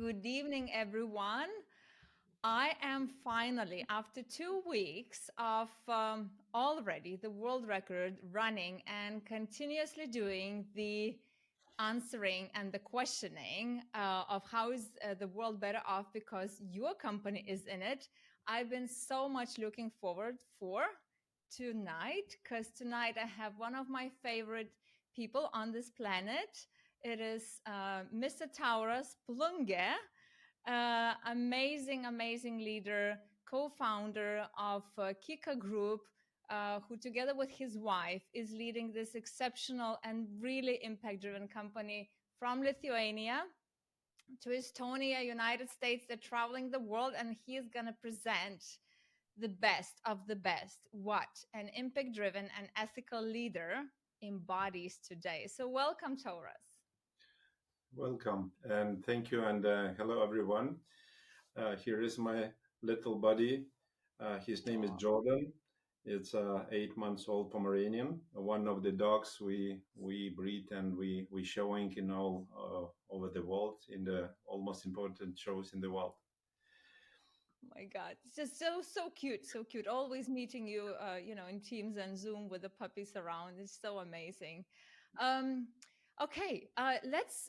Good evening, everyone. I am finally, after 2 weeks of already the world record running and continuously doing the answering and the questioning of how is the world better off because your company is in it. I've been so much looking forward for tonight because tonight I have one of my favorite people on this planet. It is Mr. Tauras Plunge, amazing leader, co-founder of KIKA Group, who together with his wife is leading this exceptional and really impact-driven company from Lithuania to Estonia, United States. They're traveling the world, and he is going to present the best of the best, what an impact-driven and ethical leader embodies today. So welcome, Tauras. Welcome and thank you and hello everyone. Here is my little buddy. His name is Jordan. It's a 8 months old Pomeranian, one of the dogs we breed and we showing in all over the world in the almost important shows in the world. My God, it's just so cute, so cute. Always meeting you, in Teams and Zoom with the puppies around. It's so amazing. Um, okay, let's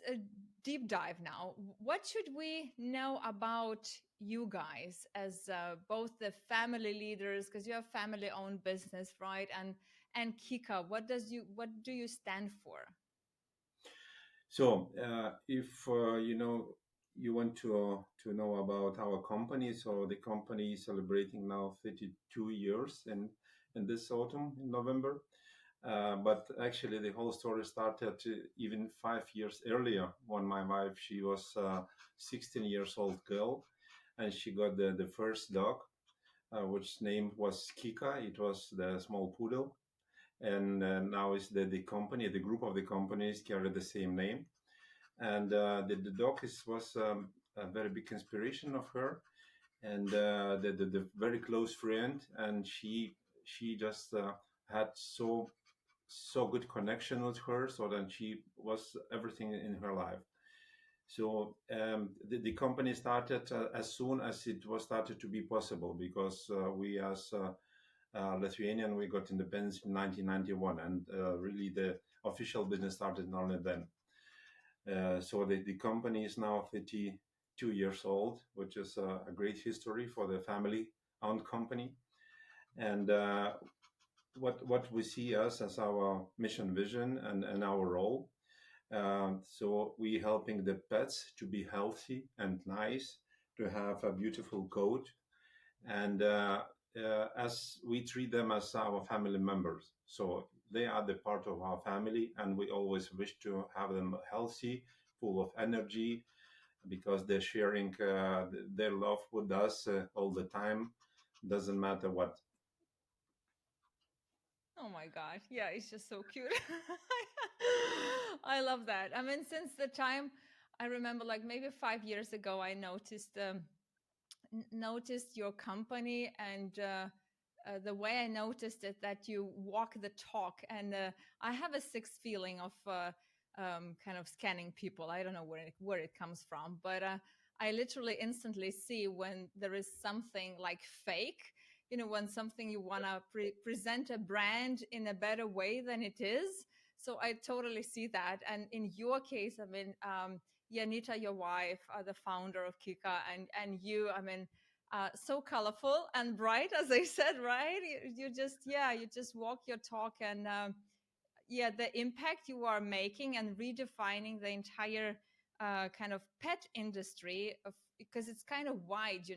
deep dive now. What should we know about you guys as both the family leaders, because you have family-owned business, right? And Kika, what do you stand for? So if you want to know about our company, so the company is celebrating now 32 years in this autumn in November. But actually, the whole story started even 5 years earlier when my wife, she was 16 years old girl, and she got the first dog, which name was Kika. It was the small poodle, and now is the company, the group of the companies carry the same name, and the dog was a very big inspiration of her, and the very close friend, and she just had so good connection with her, so that she was everything in her life. So the company started as soon as it was started to be possible, because we as Lithuanian, we got independence in 1991, and really the official business started only then. So the company is now 32 years old, which is a great history for the family-owned company. And what we see us as our mission vision and our role. So we helping the pets to be healthy and nice, to have a beautiful coat, and as we treat them as our family members. So they are the part of our family, and we always wish to have them healthy, full of energy, because they're sharing their love with us all the time. Doesn't matter what. Oh my gosh. Yeah, it's just so cute. I love that. I mean, since the time I remember, like maybe 5 years ago, I noticed your company, and the way I noticed it, that you walk the talk. And I have a sixth feeling of kind of scanning people. I don't know where it comes from, but I literally instantly see when there is something like fake, when something you want to present a brand in a better way than it is. So I totally see that. And in your case, I mean, Janita, your wife, the founder of Kika, and you, I mean, so colorful and bright, as I said, right? You just walk your talk, and yeah, the impact you are making and redefining the entire kind of pet industry of, because it's kind of wide,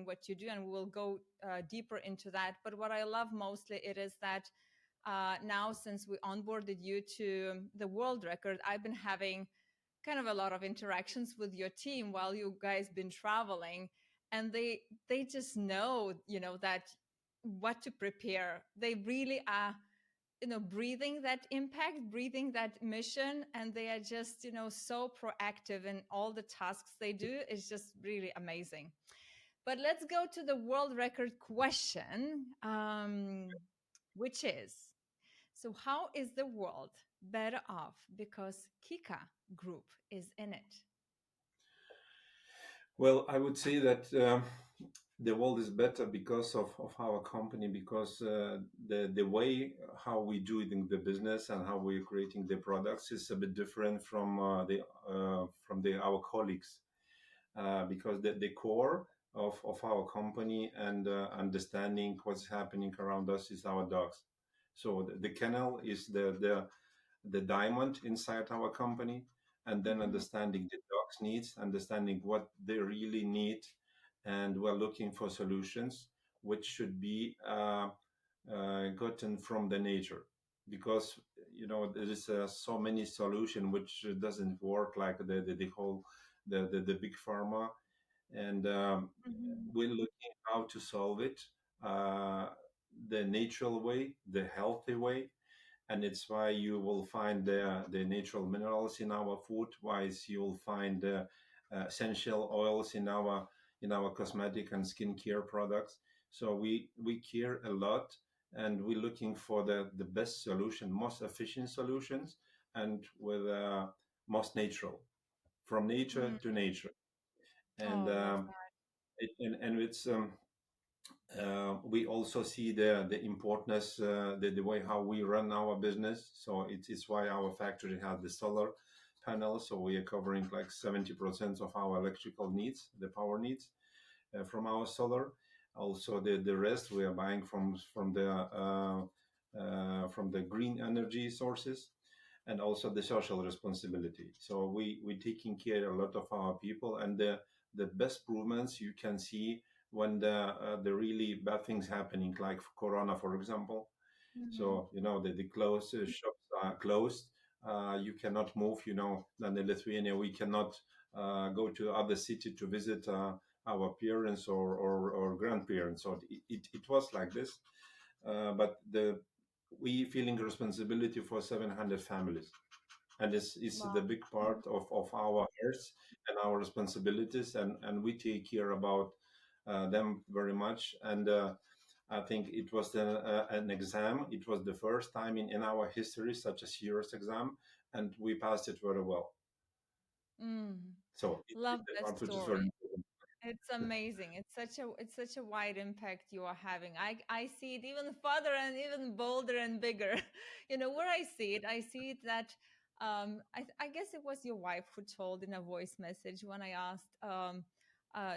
what you do, and we'll go deeper into that. But what I love mostly it is that now, since we onboarded you to the world record, I've been having kind of a lot of interactions with your team while you guys been traveling, and they just know, that what to prepare. They really are, breathing that impact, breathing that mission, and they are just, so proactive in all the tasks they do. It's just really amazing. But let's go to the world record question, which is, so how is the world better off because Kika Group is in it? Well, I would say that the world is better because of our company, because the way how we do it in the business and how we're creating the products is a bit different from the our colleagues, because the core of our company and understanding what's happening around us is our dogs. So the kennel is the diamond inside our company, and then Mhm. understanding the dog's needs, understanding what they really need, and we're looking for solutions which should be gotten from the nature, because there is so many solution which doesn't work, like the whole the big pharma, and Mhm. we're looking how to solve it uh, the natural way, the healthy way. And it's why you will find the natural minerals in our food, why you'll find essential oils in our cosmetic and skincare products. So we care a lot, and we're looking for the best solution, most efficient solutions, and with most natural, from nature Mm. to nature. Oh, And I love that. and it's we also see the importance, the way how we run our business. So it's why our factory has the solar panels. So we are covering like 70% of our electrical needs, the power needs from our solar. Also, the rest we are buying from the green energy sources, and also the social responsibility. So we taking care a lot of our people, and the best improvements you can see when the really bad things happening, like Corona, for example. Mhm. So the closed shops are closed. You cannot move. Than in Lithuania, we cannot go to other city to visit our parents or grandparents. So it was like this. But the we feeling responsibility for 700 families, and this is the Wow. big part of our earth and our responsibilities, and we take care about them very much. And I think it was an exam. It was the first time in our history such a serious exam, and we passed it very well. Mm. So it's Love the that part which is very story. important. It's amazing. It's such a wide impact you are having. I see it even further and even bolder and bigger. Where I see it that I guess it was your wife who told in a voice message when I asked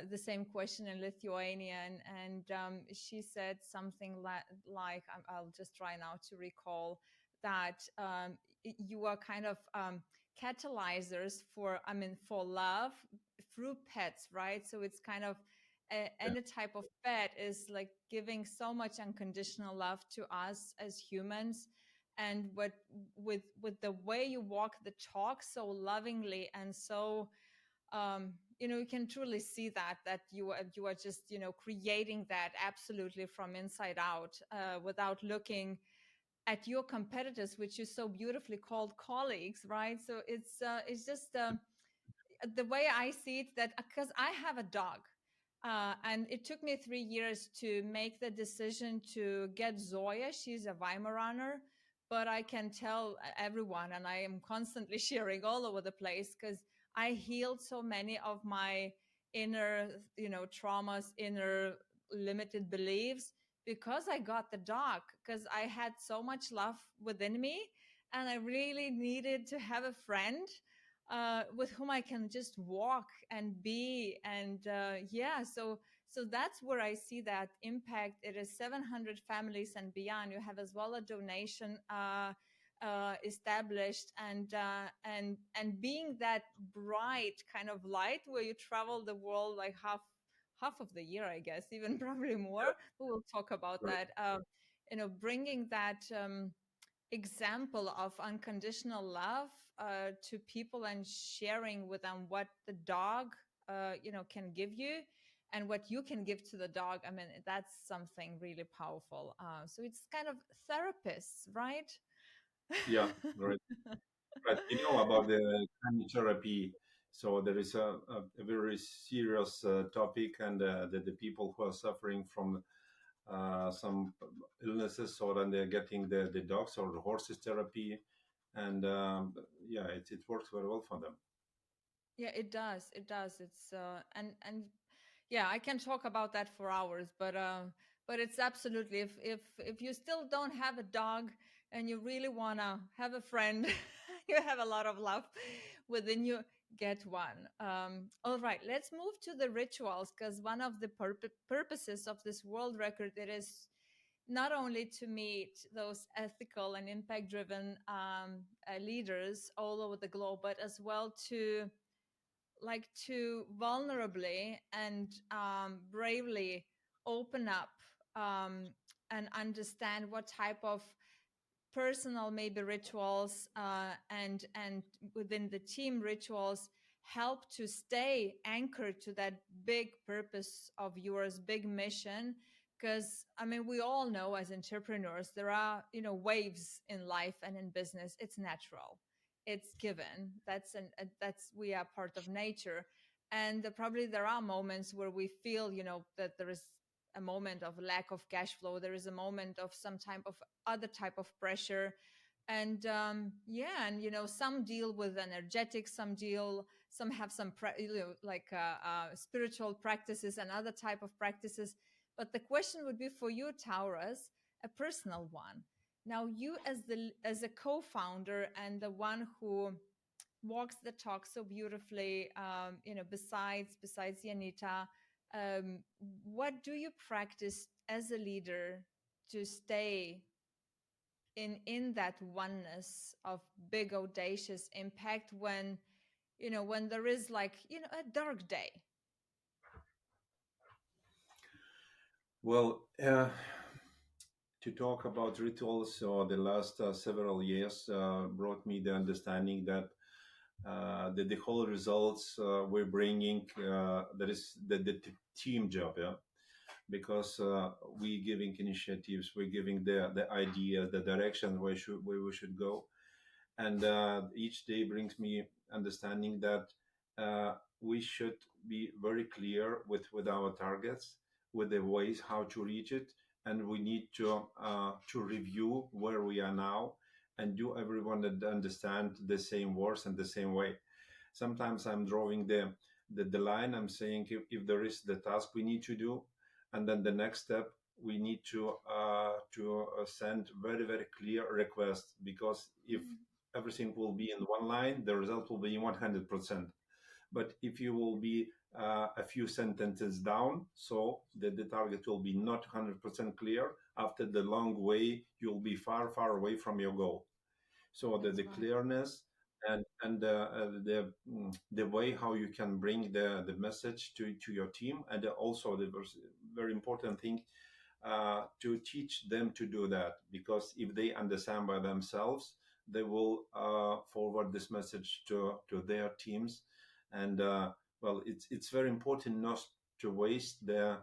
the same question in Lithuania, and she said something like I'll just try now to recall that you are kind of catalyzers for, I mean, for love through pets, right? So it's kind of Yeah, any type of pet is like giving so much unconditional love to us as humans. And with the way you walk the talk so lovingly and so you can truly see that you are just creating that absolutely from inside out, without looking at your competitors, which you so beautifully called colleagues, right? So it's just the way I see it, that because I have a dog, and it took me 3 years to make the decision to get Zoya. She's a Weimaraner, but I can tell everyone, and I am constantly sharing all over the place because I healed so many of my inner, traumas, inner limited beliefs because I got the dog, because I had so much love within me and I really needed to have a friend with whom I can just walk and be. And yeah, so that's where I see that impact. It is 700 families and beyond. You have as well a donation established, and being that bright kind of light where you travel the world like half of the year, I guess, even probably more. We will talk about right. that. Bringing that. Example of unconditional love to people and sharing with them what the dog can give you and what you can give to the dog. I mean, that's something really powerful. So it's kind of therapists, right? Yeah, right. Right. About the climate therapy. So there is a very serious topic, and the people who are suffering from some illnesses, so then they're getting the dogs or the horses therapy, and yeah, it works very well for them. Yeah, it does. It does. It's and yeah, I can talk about that for hours, but it's absolutely, if you still don't have a dog and you really want to have a friend, you have a lot of love within you, get one. All right, let's move to the rituals, because one of the purposes of this world record, it is not only to meet those ethical and impact driven leaders all over the globe, but as well to to vulnerably and bravely open up, and understand what type of personal maybe rituals, and within the team rituals help to stay anchored to that big purpose of yours, big mission. Because I mean, we all know as entrepreneurs there are, waves in life and in business. It's natural, it's given, that's, we are part of nature. And probably there are moments where we feel, that there is a moment of lack of cash flow, there is a moment of some type of other type of pressure. And yeah, and some deal with energetics, some have some spiritual practices and other type of practices. But the question would be for you, Tauras, a personal one. Now, you as a co-founder and the one who walks the talk so beautifully, besides Yanita, what do you practice as a leader to stay in that oneness of big audacious impact when, when there is a dark day? Well, to talk about rituals, the last several years brought me the understanding that the whole results we're bringing, that is the team job, yeah. Because we giving initiatives, we're giving the idea, the direction where we should go, and each day brings me understanding that we should be very clear with our targets, with the ways how to reach it, and we need to review where we are now, and do everyone that understand the same words and the same way. Sometimes I'm drawing the line. I'm saying if there is the task we need to do, and then the next step we need to send very very clear request, because if Mm-hmm. everything will be in one line, the result will be 100%. But if you will be a few sentences down, so that the target will be not 100% clear, after the long way, you'll be far, far away from your goal. So That's the right. clearness and the way how you can bring the message to your team, and also the very important thing, to teach them to do that, because if they understand by themselves, they will forward this message to their teams. And well, it's very important not to waste the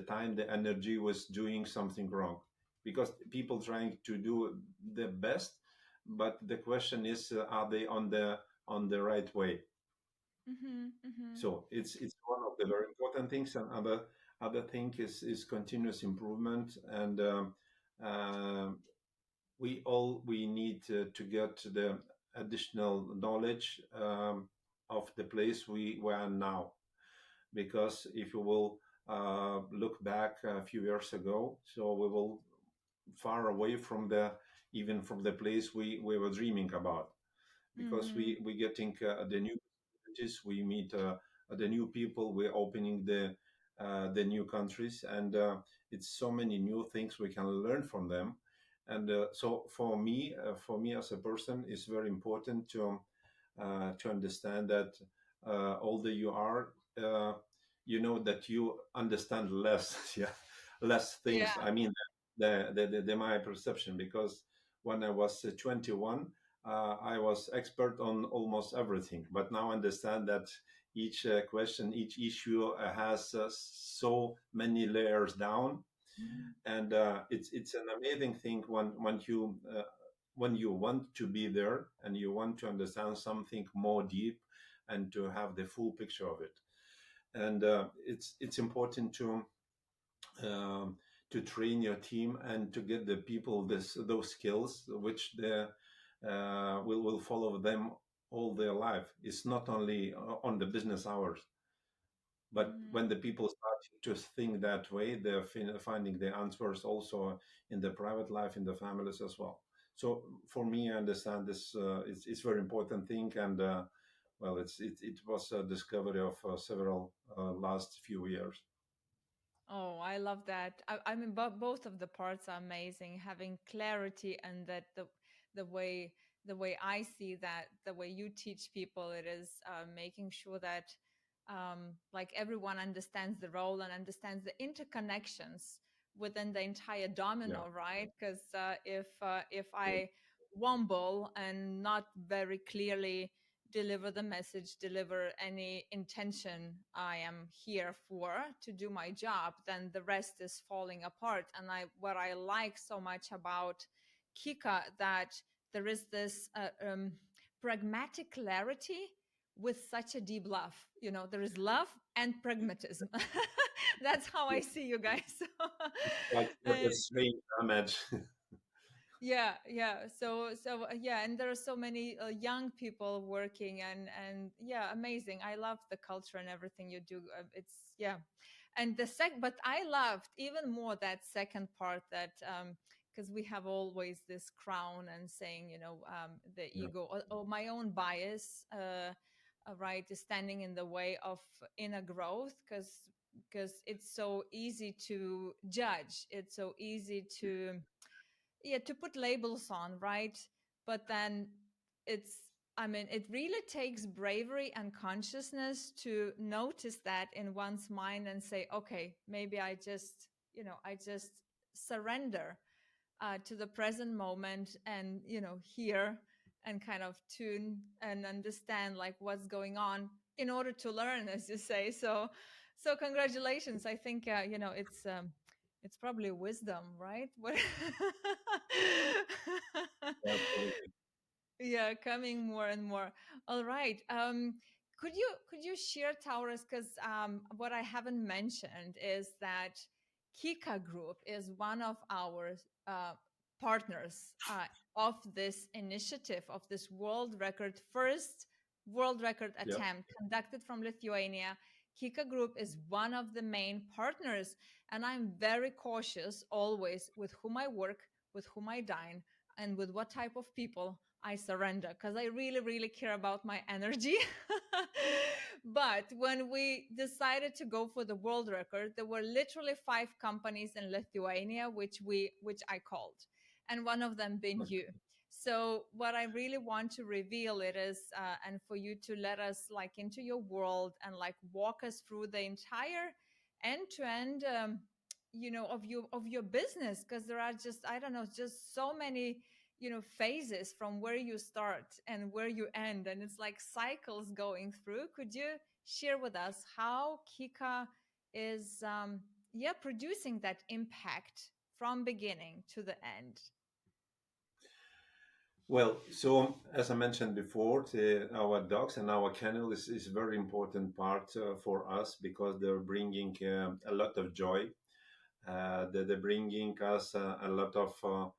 time, the energy was doing something wrong, because people trying to do the best, but the question is, are they on the right way? Mm-hmm. Mm-hmm. So it's one of the very important things. And other thing is continuous improvement. And uh, we need to get the additional knowledge of the place we are now. Because if you will look back a few years ago, so we will far away from the even from the place we were dreaming about, because Mm-hmm. we getting the new opportunities, we meet the new people, we're opening the new countries, and it's so many new things we can learn from them. And so for me as a person, it's very important to understand that older you are, you know that you understand less, yeah, less things. Yeah. I mean, the my perception, because when I was 21, I was expert on almost everything, but now I understand that each question, each issue has so many layers down. And it's an amazing thing when you want to be there and you want to understand something more deep and to have the full picture of it. And it's important um, to train your team and to get the people those skills which will follow them all their life. It's not only on the business hours, but Mm-hmm. when the people start to think that way, they're finding the answers also in the private life, in the families as well. So for me, I understand this. It's very important thing, and well, it was a discovery of several last few years. Oh, I love that. I mean, both of the parts are amazing. Having clarity and that the way the way I see that, the way you teach people, it is making sure that like everyone understands the role and understands the interconnections within the entire Yeah, domino, right? Because if yeah, I wumble and not very clearly deliver the message, deliver any intention I am here for to do my job, then the rest is falling apart. And what I like so much about KIKA, that there is this pragmatic clarity with such a deep love. You know, there is love and pragmatism. That's how I yeah. see you guys. Like a And strange image. yeah, yeah, yeah, and there are so many young people working, and yeah, amazing. I love the culture and everything you do. It's yeah. And but I loved even more that second part, that because we have always this crown and saying, the Yeah. ego, or my own bias, right, is standing in the way of inner growth, because it's so easy to judge, it's so easy to, yeah, to put labels on, right? But then it's, I mean, it really takes bravery and consciousness to notice that in one's mind and say, okay, maybe I just surrender to the present moment, and hear and kind of tune and understand like what's going on in order to learn, as you say. So congratulations. I think it's probably wisdom, right? What Yeah, absolutely. yeah, coming more and more. All right. Could you share, Tauras, because what I haven't mentioned is that KIKA Group is one of our uh, partners of this initiative, of this first world record Yeah. attempt conducted from Lithuania. KIKA Group is one of the main partners, and I'm very cautious always with whom I work, with whom I dine, and with what type of people I surrender, because I really, really care about my energy. But when we decided to go for the world record, there were literally 5 companies in Lithuania which I called, and one of them being you. So what I really want to reveal it is, and for you to let us like into your world and like walk us through the entire end to end, of your business, because there are just, I don't know, just so many phases from where you start and where you end, and it's like cycles going through. Could you share with us how KIKA is producing that impact from beginning to the end? Well, so as I mentioned before, our dogs and our kennel is a very important part for us because they're bringing a lot of joy. They're bringing us a lot of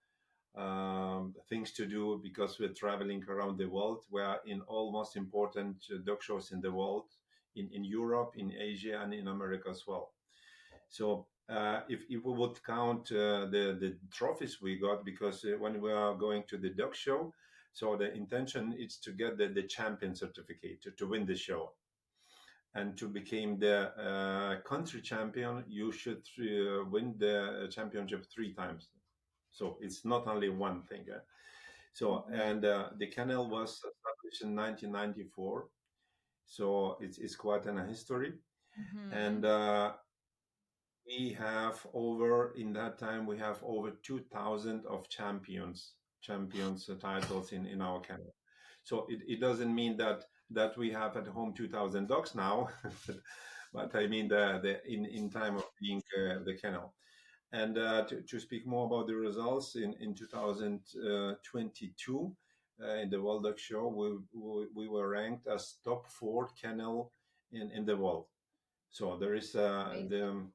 things to do because we're traveling around the world. We are in all most important dog shows in the world, in Europe, in Asia, and in America as well. So if we would count the trophies we got, because when we are going to the dog show, so the intention is to get the champion certificate to win the show. And to become the country champion, you should win the championship 3 times. So it's not only one thing. So, Mm-hmm. and the kennel was established in 1994. So it's quite an history. Mm-hmm. And we have in that time, we have over 2,000 of champions titles in our kennel. So it doesn't mean that we have at home 2,000 dogs now, but I mean the in time of being the kennel. And to speak more about the results, in 2022, in the World Dog Show, we were ranked as top 4 kennel in the world. So there is Amazing.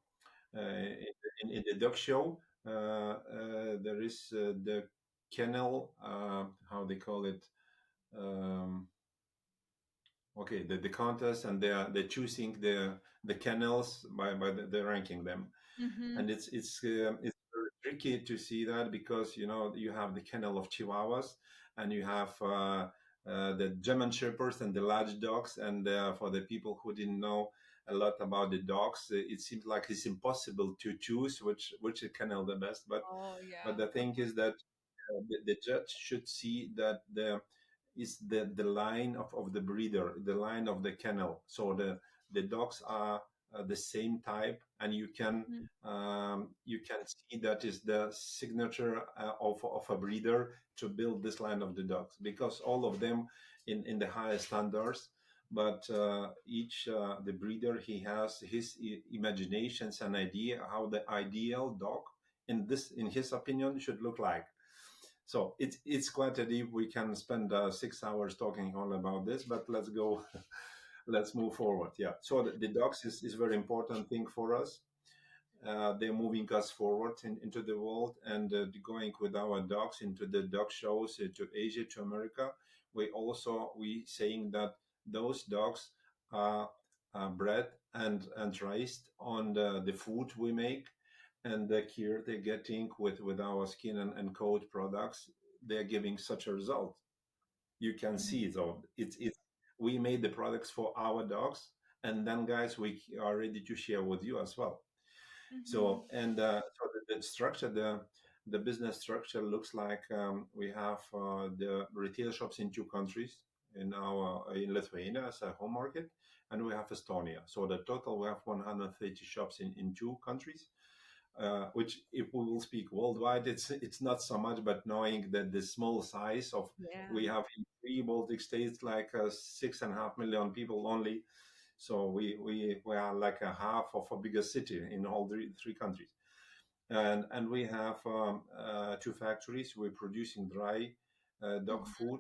in the dog show, there is the kennel, how they call it. Okay, the contest, and they're choosing the kennels by the ranking them. Mm-hmm. And it's very tricky to see that, because you have the kennel of Chihuahuas, and you have the German Shepherds and the large dogs. And for the people who didn't know a lot about the dogs, it seems like it's impossible to choose which kennel the best. Oh But yeah. the thing is that the judge should see that the line of the breeder, the line of the kennel. So the dogs are the same type, and Mm-hmm. you can see that is the signature of a breeder to build this line of the dogs, because all of them in the highest standards. But each the breeder, he has his imaginations and idea how the ideal dog in his opinion should look like. So it's quite a deep. We can spend 6 hours talking all about this, but let's go. Let's move forward. Yeah. So the dogs is very important thing for us. They're moving us forward into the world, and going with our dogs into the dog shows to Asia, to America. We saying that those dogs are bred and raised on the food we make, and the care they're getting with our skin and coat products. They're giving such a result. You can Mm-hmm. see it. So it's we made the products for our dogs, and then guys, we are ready to share with you as well. Mm-hmm. So the structure, the business structure looks like, we have the retail shops in two countries, in Lithuania as a home market, and we have Estonia. So the total, we have 130 shops in two countries. Which, if we will speak worldwide, it's not so much, but knowing that the small size of, Yeah. we have in three Baltic states like 6.5 million people only. So we are like a half of a bigger city in all three countries. And we have two factories. We're producing Mm-hmm.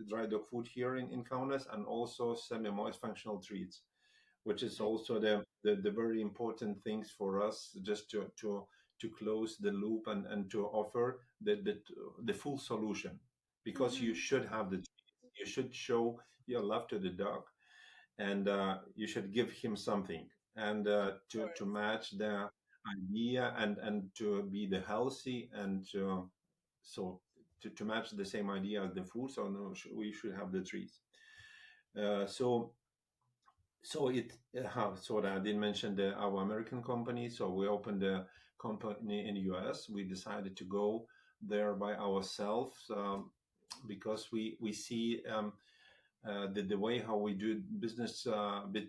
dry dog food here in Kaunas, and also semi-moist functional treats, which is Ex- also the very important things for us, just to close the loop, and to offer the full solution. Because you Mm-hmm. should have you should show your love to the dog, and you should give him something, and Of to course. match the idea, and to be the healthy, and so to match the same idea as the food. So no, we should have the trees. So I didn't mention our American company. So we opened a company in the US. We decided to go there by ourselves, because we see the way how we do business a bit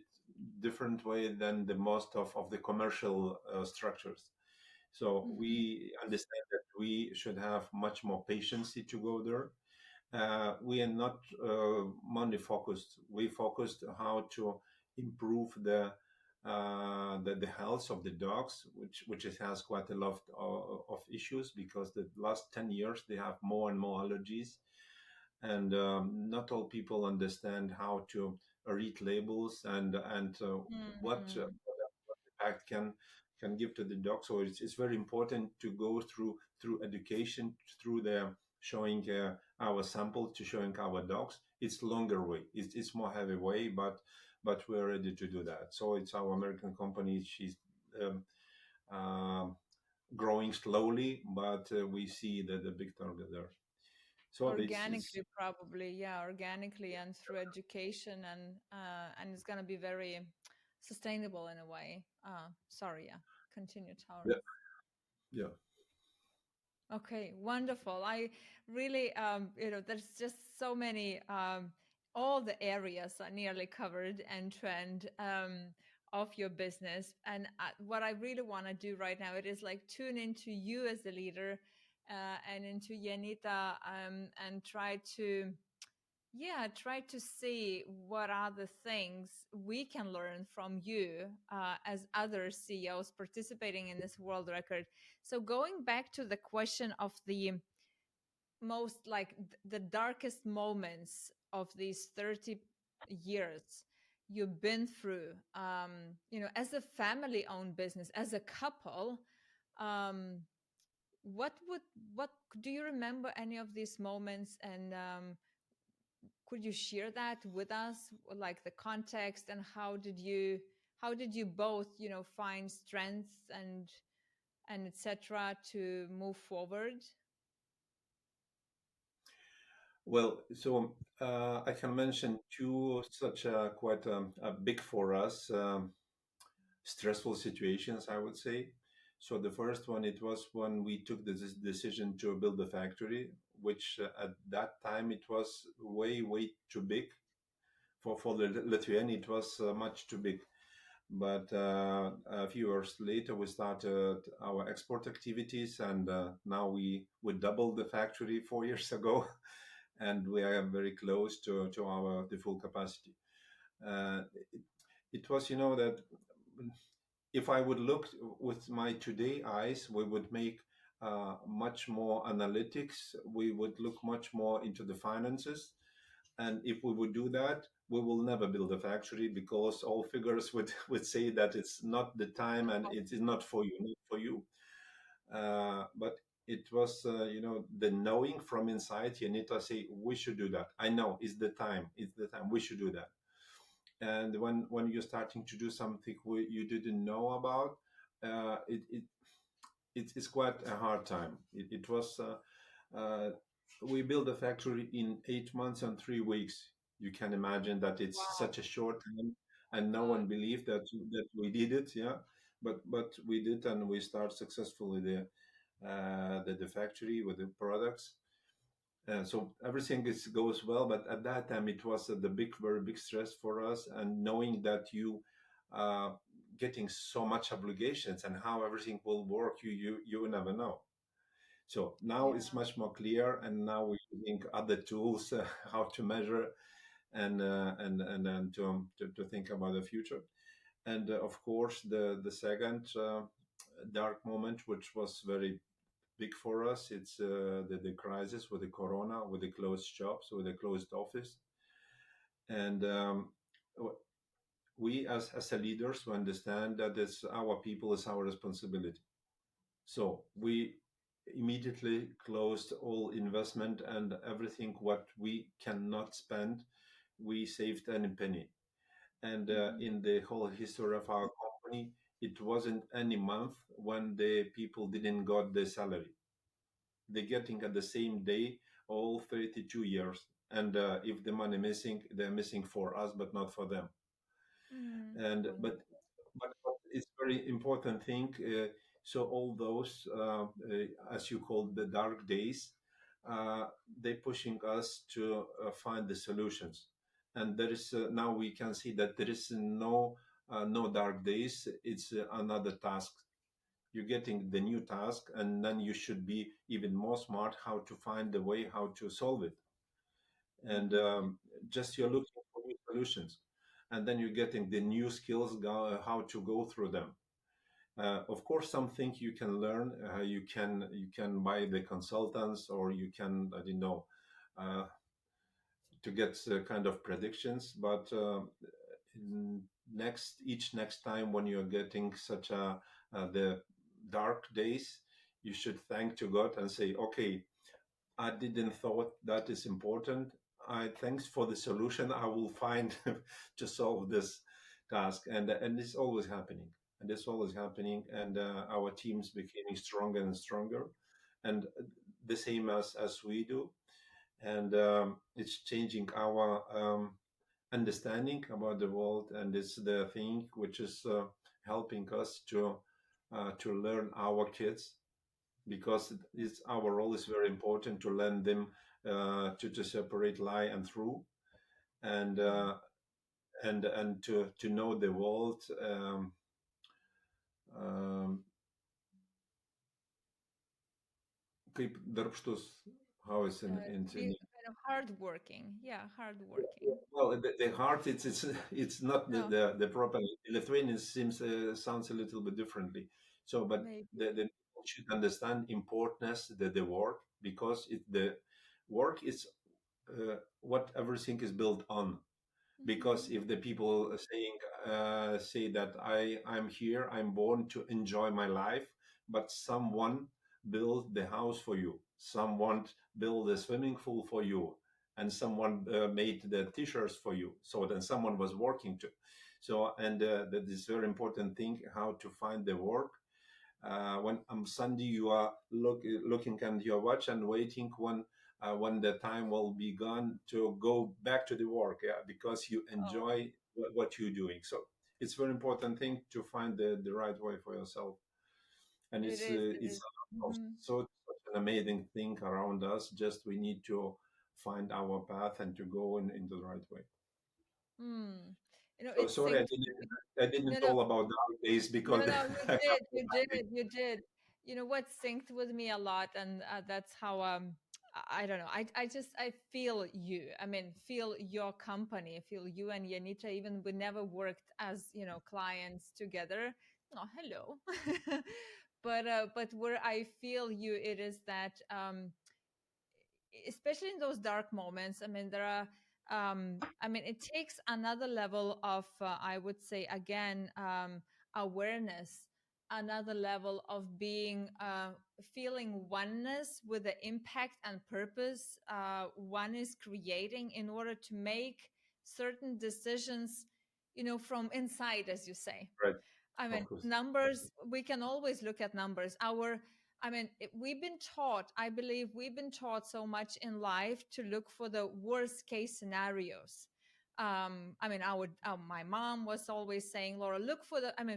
different way than the most of the commercial structures. So Mm-hmm. we understand that we should have much more patience to go there. We are not money focused. We focused how to improve the health of the dogs, which it has quite a lot of issues, because the last 10 years they have more and more allergies, and not all people understand how to read labels, and Mm-hmm. what impact can give to the dog. So it's very important to go through education, through the showing our sample, to showing our dogs. It's longer way, it's more heavy way, but we're ready to do that. So it's our American company. She's um, um growing slowly, but we see that the big target there. So it's Organically, probably. Yeah, organically and through education, and it's gonna be very sustainable in a way. Sorry, yeah. Continue, yeah, Tauras. yeah. Okay, wonderful. I really, there's just so many, all the areas are nearly covered and trend of your business. And what I really want to do right now, it is like tune into you as a leader and into Yanita and try to see what are the things we can learn from you as other CEOs participating in this world record. So going back to the question of the most like the darkest moments of these 30 years you've been through, as a family owned business, as a couple, um, what would what do you remember any of these moments, and could you share that with us, like the context, and how did you both, find strengths and etc. to move forward? Well, so I can mention two such quite big for us stressful situations, I would say. So the first one, it was when we took the decision to build a factory, which at that time it was way too big for the Lithuania. It was much too big. But a few years later, we started our export activities, and now we doubled the factory 4 years ago, and we are very close to our the full capacity. It, it was, that if I would look with my today eyes, we would make much more analytics. We would look much more into the finances, and if we would do that, we will never build a factory because all figures would, would say that it's not the time and it is not for you, not for you. But it was, the knowing from inside. You need to say, we should do that. I know it's the time, we should do that. And when you're starting to do something you didn't know about, it's quite a hard time. It was we built a factory in 8 months and 3 weeks. You can imagine that it's Wow. such a short time, and no God. one believed that we did it. Yeah, but we did, and we start successfully the factory with the products. So everything goes well, but at that time it was the very big stress for us, and knowing that you uh, getting so much obligations and how everything will work, you will never know. So now it's Yeah. much more clear, and now we're using other tools how to measure and to think about the future. And of course, the second dark moment, which was very big for us, it's the crisis with the corona, with the closed shops, with the closed office, and we as a leaders we understand that it's our people, is our responsibility. So we immediately closed all investment and everything what we cannot spend. We saved any penny. And Hmm. in the whole history of our company, it wasn't any month when the people didn't got their salary. They're getting at the same day all 32 years. And if the money missing, they're missing for us, but not for them. Mm. And Wonderful. but it's very important thing. So all those, as you call the dark days, uh, they pushing us to find the solutions. And there is now we can see that there is no dark days. It's another task. You're getting the new task, and then you should be even more smart how to find the way how to solve it. And Hmm. just you're looking for new solutions, and then you're getting the new skills how to go through them. Of course, something you can learn. You can buy the consultants, or you can, I don't know, uh, to get kind of predictions. But next time when you're getting such a the dark days, you should thank to God and say, okay, I didn't thought that is important. I thanks for the solution I will find to solve this task, and it's always happening, and it's always happening, and our teams becoming stronger and stronger, and the same as we do, and it's changing our understanding about the world, and it's the thing which is helping us to learn our kids, because it's our role is very important to learn them to separate lie and true, and to know the world, um, kaip darbštus, how is To be kind of hardworking. Yeah, hardworking. well, the heart, it's not the, No, the proper Lithuanian seems sounds a little bit differently. So, but maybe. the people should understand importance the work, because the work is what everything is built on. Because Hmm. if the people are saying say that I'm here, I'm born to enjoy my life, but someone built the house for you, someone built a swimming pool for you, and someone made the t-shirts for you. So then someone was working too. So, and that is very important thing, how to find the work. When on Sunday you are looking at your watch and waiting when the time will be gone to go back to the work, yeah, because you Oh, enjoy what you're doing. So it's very important thing to find the right way for yourself, and it is. It it's is. Mm-hmm. such an amazing thing around us. Just we need to find our path and to go in the right way. Mm. So It sorry, synced with me. I didn't No, no, all about the days because no, no, you I did, have to you hide. did, you did. You know what synced with me a lot, and that's how I don't know. I feel you. I mean, feel your company. Feel you and Yanita. Even we never worked as clients together. Oh, hello. But where I feel you, it is that especially in those dark moments. I mean, there are I mean, it takes another level of I would say again, awareness, another level of being feeling oneness with the impact and purpose one is creating in order to make certain decisions, from inside, as you say. Right, I mean, of course. numbers, we can always look at numbers. We've been taught, I believe we've been taught so much in life to look for the worst case scenarios. My mom was always saying, Laura,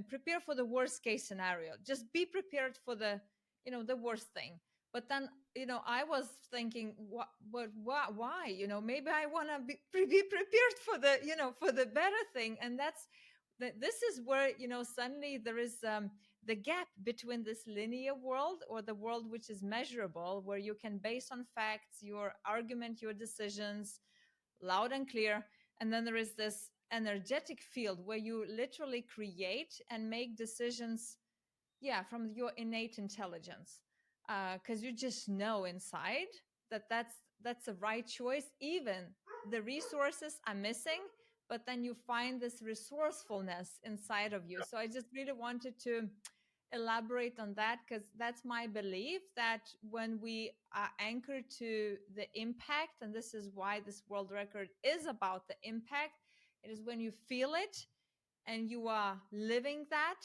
prepare for the worst case scenario. Just be prepared for the worst thing. But then, I was thinking, why? Maybe I want to be prepared for the better thing. And this is where suddenly there is the gap between this linear world, or the world which is measurable, where you can base on facts your argument, your decisions, loud and clear. And then there is this energetic field where you literally create and make decisions, yeah, from your innate intelligence, because you just know inside that that's the right choice. Even the resources are missing, but then you find this resourcefulness inside of you. So I just really wanted to elaborate on that, because that's my belief, that when we are anchored to the impact, and this is why this world record is about the impact, it is when you feel it and you are living that,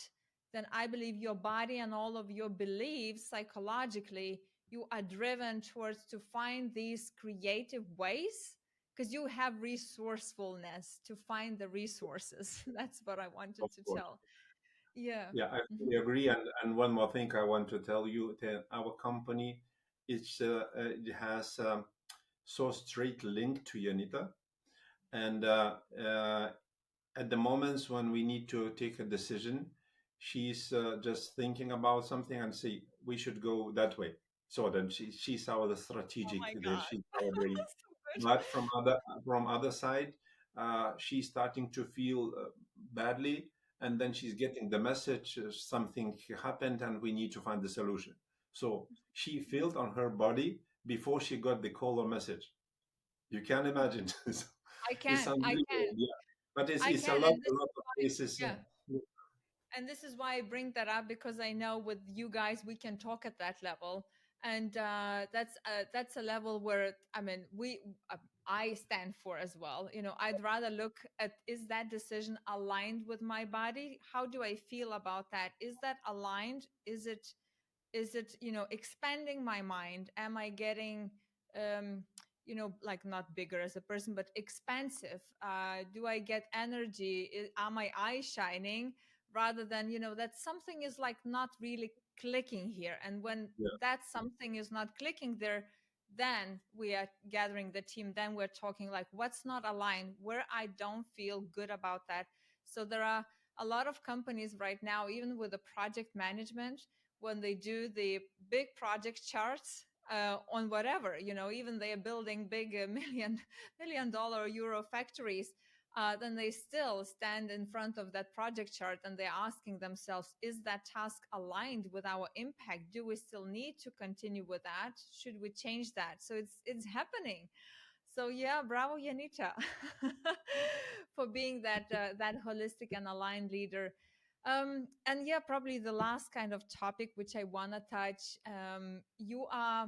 then I believe your body and all of your beliefs psychologically, you are driven towards to find these creative ways, because you have resourcefulness to find the resources. That's what I wanted Of to course. tell. Yeah. Yeah, I Mhm. fully agree. And one more thing I want to tell you that our company it has so straight link to Yanita. And at the moments when we need to take a decision, she's just thinking about something and say, we should go that way. So then she's our Oh strategic, my God. she's our brain. So good. But from other side, she's starting to feel badly, and then she's getting the message something happened and we need to find the solution. So she felt on her body before she got the call or message. You can imagine. So I it's can. I can. unbelievable. Yeah, but I it's can. And a this lot is of why, cases. yeah. And this is why I bring that up, because I know with you guys we can talk at that level, and that's a level where we I stand for as well. I'd rather look at, is that decision aligned with my body? How do I feel about that? Is that aligned? Is it expanding my mind? Am I getting like not bigger as a person but expansive? Do I get energy? Are my eyes shining? Rather than that something is like not really clicking here, and when Yeah, that something is not clicking there, then we are gathering the team, then we're talking like what's not aligned, where I don't feel good about that. So there are a lot of companies right now, even with the project management, when they do the big project charts on whatever, even they are building big million dollar euro factories, then they still stand in front of that project chart and they're asking themselves, is that task aligned with our impact? Do we still need to continue with that? Should we change that? So it's happening. So yeah, bravo, Yanita, for being that holistic and aligned leader. And yeah, probably the last kind of topic which I want to touch. You are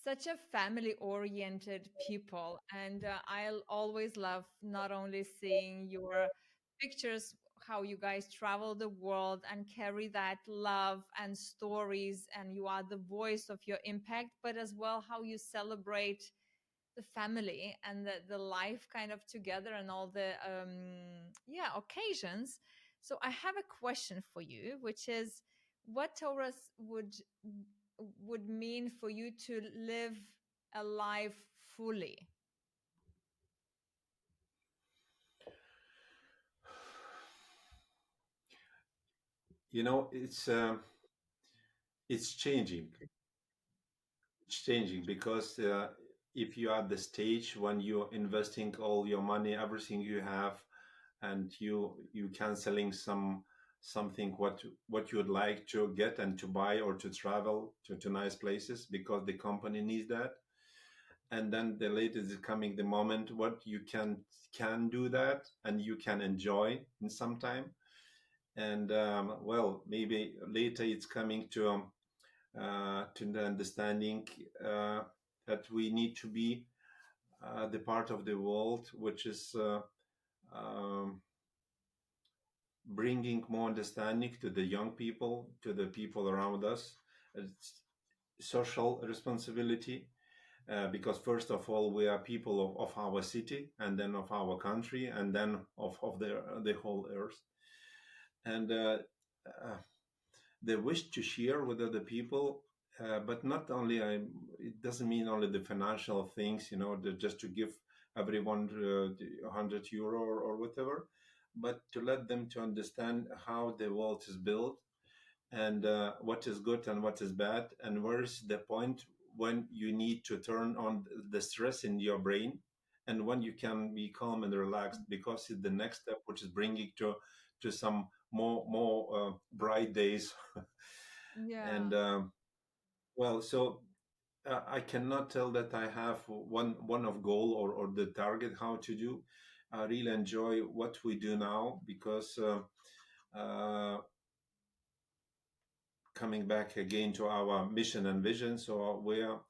such a family oriented people. And I'll always love not only seeing your pictures, how you guys travel the world and carry that love and stories, and you are the voice of your impact, but as well how you celebrate the family and the life kind of together and all the occasions. So I have a question for you, which is, what Taurus would mean for you to live a life fully? You know, it's changing. It's changing because if you are at the stage when you're investing all your money, everything you have, and you canceling something what you would like to get and to buy or to travel to nice places because the company needs that, and then the later is coming the moment what you can do that and you can enjoy in some time. And well, maybe later it's coming to the understanding uh, that we need to be the part of the world which is um, bringing more understanding to the young people, to the people around us. It's social responsibility because first of all we are people of our city, and then of our country, and then of the whole earth. And the wish to share with other people, but not only it doesn't mean only the financial things, you know, just to give everyone 100 euro or whatever, but to let them to understand how the world is built, and what is good and what is bad, and where is the point when you need to turn on the stress in your brain, and when you can be calm and relaxed, because it's the next step which is bringing to some more bright days. And Yeah. well, so I cannot tell that I have one of goal or the target how to do. I really enjoy what we do now because coming back again to our mission and vision. So we are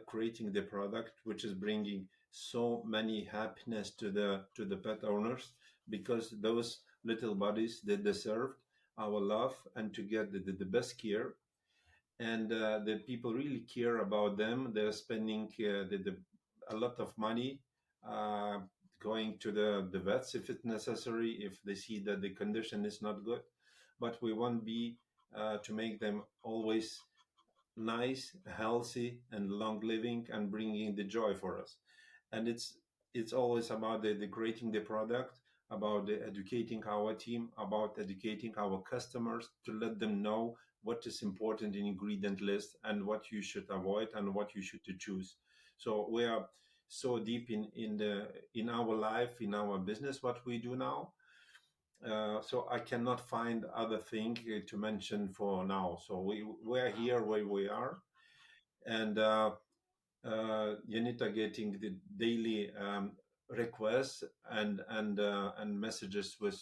creating the product which is bringing so many happiness to the pet owners, because those little bodies, they deserve our love and to get the best care. And the people really care about them. They're spending a lot of money uh, going to the vets if it's necessary, if they see that the condition is not good. But we want be to make them always nice, healthy, and long living, and bringing the joy for us. And it's always about the creating the product, about the educating our team, about educating our customers to let them know what is important in ingredient list and what you should avoid and what you should to choose. So we are so deep in our life, in our business, what we do now. So I cannot find other thing to mention for now. So we are here where we are, and Janita getting the daily requests and messages with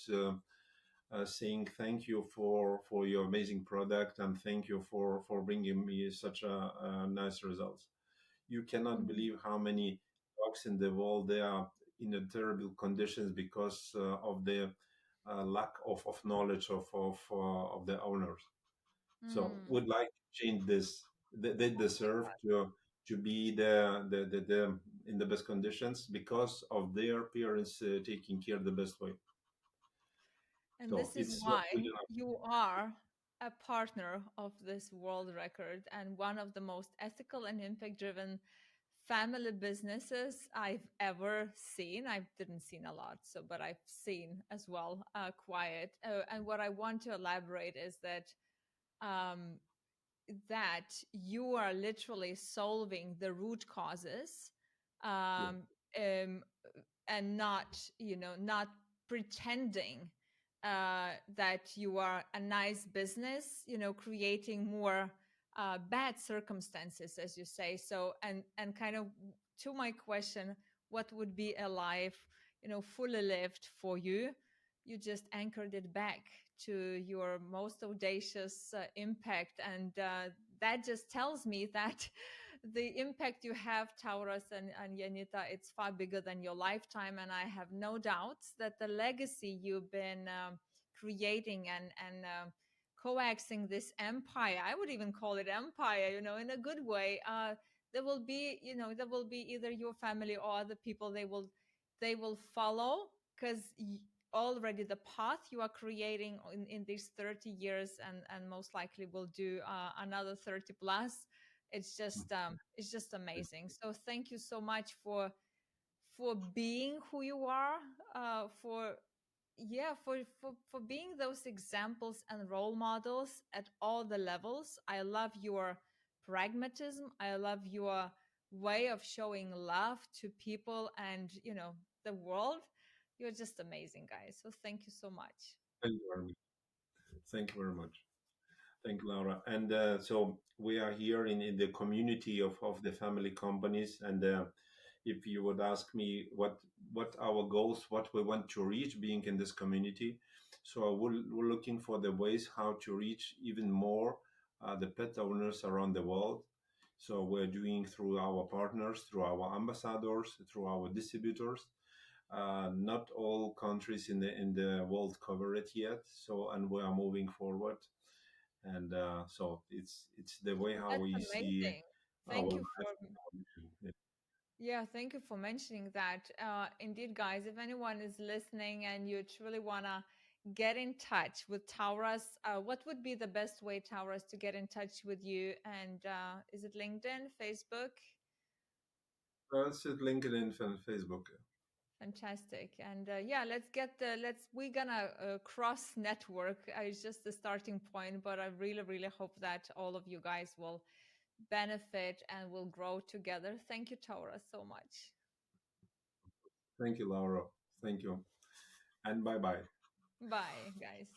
saying thank you for your amazing product, and thank you for bringing me such a nice results. You cannot Mhm. believe how many dogs in the world they are in a terrible conditions because of the lack of knowledge of the owners. So Mm. would like to change this. They deserve to be the in the best conditions because of their parents taking care the best way. And So this is it's what why we do. you are a partner of this world record and one of the most ethical and impact driven family businesses I've ever seen. I didn't seen a lot, so but I've seen as well. Quiet. And what I want to elaborate is um, that you are literally solving the root causes, Yeah, um, um, and not, not pretending that you are a nice business, creating more bad circumstances, as you say. So, and kind of to my question, what would be a life, fully lived for you? You just anchored it back to your most audacious impact, and that just tells me that the impact you have, Tauras and Yanita, it's far bigger than your lifetime. And I have no doubts that the legacy you've been creating and coaxing this empire, I would even call it empire, in a good way. There will be, there will be either your family or other people they will follow, because already the path you are creating in these 30 years and most likely will do another 30 plus. It's just amazing. So thank you so much for being who you are, for yeah for being those examples and role models at all the levels. I love your pragmatism. I love your way of showing love to people and the world. You're just amazing, guys. So thank you so much. Thank you very much. Thank you very much. Thank you, Laura. And so we are here in the community of the family companies. And if you would ask me what our goals, what we want to reach being in this community, so we're looking for the ways how to reach even more the pet owners around the world. So we're doing through our partners, through our ambassadors, through our distributors. Not all countries in the world cover it yet. So and we are moving forward, and so it's the way how That's we see amazing. our Thank you life. for Yeah, thank you for mentioning that. Indeed, guys, if anyone is listening and you truly want to get in touch with Tauras, what would be the best way, Tauras, to get in touch with you? And is it LinkedIn, Facebook? It's at LinkedIn and Facebook. Fantastic. And yeah, we're gonna cross network. It's just the starting point, but I really, really hope that all of you guys will benefit and will grow together. Thank you, Tauras, so much. Thank you, Laura. Thank you, and bye bye. Bye, guys.